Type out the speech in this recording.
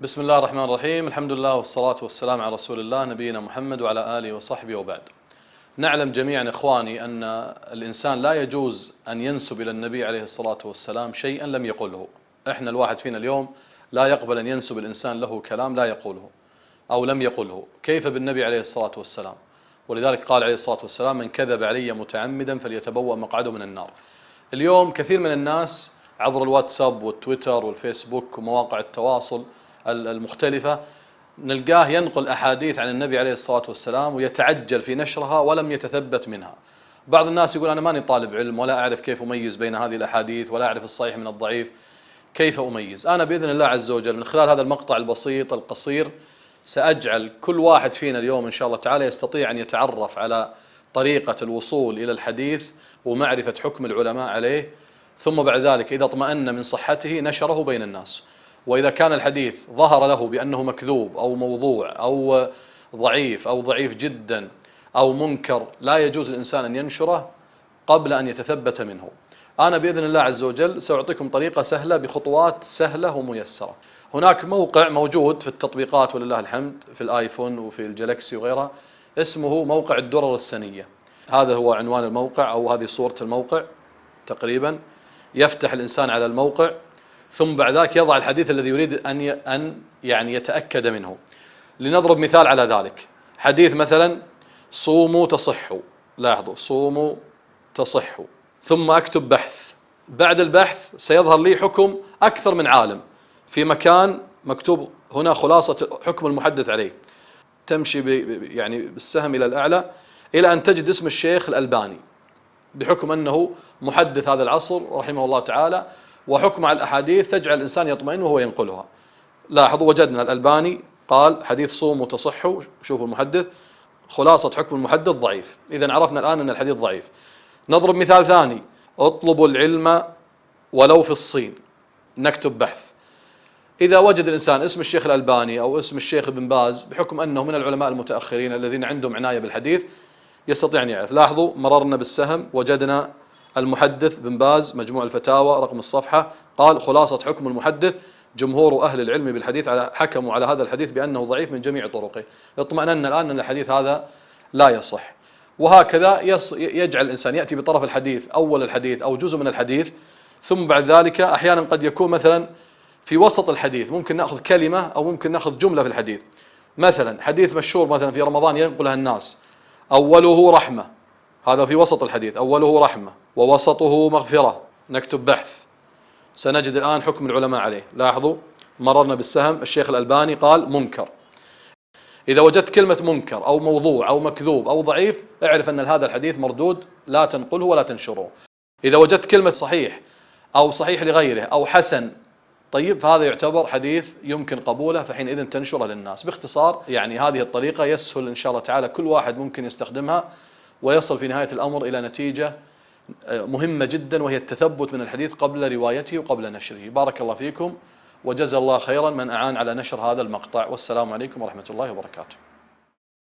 بسم الله الرحمن الرحيم. الحمد لله والصلاة والسلام على رسول الله نبينا محمد وعلى آله وصحبه وبعد. نعلم جميعا إخواني أن الإنسان لا يجوز أن ينسب إلى النبي عليه الصلاة والسلام شيئا لم يقله. إحنا الواحد فينا اليوم لا يقبل أن ينسب الإنسان له كلام لا يقوله أو لم يقله، كيف بالنبي عليه الصلاة والسلام؟ ولذلك قال عليه الصلاة والسلام: من كذب علي متعمدا فليتبوأ مقعده من النار. اليوم كثير من الناس عبر الواتساب والتويتر والفيسبوك ومواقع التواصل المختلفة نلقاه ينقل أحاديث عن النبي عليه الصلاة والسلام ويتعجل في نشرها ولم يتثبت منها. بعض الناس يقول: أنا ماني طالب علم ولا أعرف كيف أميز بين هذه الأحاديث ولا أعرف الصحيح من الضعيف، كيف أميز؟ أنا بإذن الله عز وجل من خلال هذا المقطع البسيط القصير سأجعل كل واحد فينا اليوم إن شاء الله تعالى يستطيع أن يتعرف على طريقة الوصول إلى الحديث ومعرفة حكم العلماء عليه، ثم بعد ذلك إذا اطمأن من صحته نشره بين الناس. وإذا كان الحديث ظهر له بأنه مكذوب أو موضوع أو ضعيف أو ضعيف جدا أو منكر، لا يجوز الإنسان أن ينشره قبل أن يتثبت منه. أنا بإذن الله عز وجل سأعطيكم طريقة سهلة بخطوات سهلة وميسرة. هناك موقع موجود في التطبيقات ولله الحمد في الآيفون وفي الجلاكسي وغيرها، اسمه موقع الدرر السنية. هذا هو عنوان الموقع أو هذه صورة الموقع تقريبا. يفتح الإنسان على الموقع ثم بعد ذلك يضع الحديث الذي يريد أن يتأكد منه. لنضرب مثال على ذلك، حديث مثلا: صوموا تصحوا. لاحظوا: صوموا تصحوا. ثم أكتب بحث. بعد البحث سيظهر لي حكم أكثر من عالم في مكان مكتوب هنا خلاصة حكم المحدث عليه. تمشي بالسهم إلى الأعلى إلى أن تجد اسم الشيخ الألباني، بحكم أنه محدث هذا العصر رحمه الله تعالى، وحكم على الأحاديث تجعل الإنسان يطمئن وهو ينقلها. لاحظوا: وجدنا الألباني قال حديث صوموا تصحوا، شوفوا المحدث، خلاصة حكم المحدث ضعيف. إذن عرفنا الآن أن الحديث ضعيف. نضرب مثال ثاني: اطلبوا العلم ولو في الصين. نكتب بحث. إذا وجد الإنسان اسم الشيخ الألباني أو اسم الشيخ ابن باز، بحكم أنه من العلماء المتأخرين الذين عندهم عناية بالحديث، يستطيع أن يعرف. لاحظوا: مررنا بالسهم وجدنا المحدث بن باز، مجموع الفتاوى رقم الصفحة، قال خلاصة حكم المحدث: جمهور أهل العلم بالحديث حكموا على هذا الحديث بأنه ضعيف من جميع طرقه. اطمأننا الآن أن الحديث هذا لا يصح. وهكذا يجعل الإنسان يأتي بطرف الحديث، أول الحديث أو جزء من الحديث، ثم بعد ذلك أحيانا قد يكون مثلا في وسط الحديث، ممكن نأخذ كلمة أو ممكن نأخذ جملة في الحديث. مثلا حديث مشهور مثلا في رمضان ينقلها الناس: أوله رحمة. هذا في وسط الحديث: أوله رحمة ووسطه مغفرة. نكتب بحث. سنجد الآن حكم العلماء عليه. لاحظوا: مررنا بالسهم، الشيخ الألباني قال منكر. إذا وجدت كلمة منكر أو موضوع أو مكذوب أو ضعيف، اعرف أن هذا الحديث مردود، لا تنقله ولا تنشره. إذا وجدت كلمة صحيح أو صحيح لغيره أو حسن، طيب، فهذا يعتبر حديث يمكن قبوله، فحينئذ تنشره للناس. باختصار هذه الطريقة يسهل إن شاء الله تعالى كل واحد ممكن يستخدمها ويصل في نهاية الأمر إلى نتيجة مهمة جدا، وهي التثبت من الحديث قبل روايته وقبل نشره. بارك الله فيكم وجزا الله خيرا من أعان على نشر هذا المقطع، والسلام عليكم ورحمة الله وبركاته.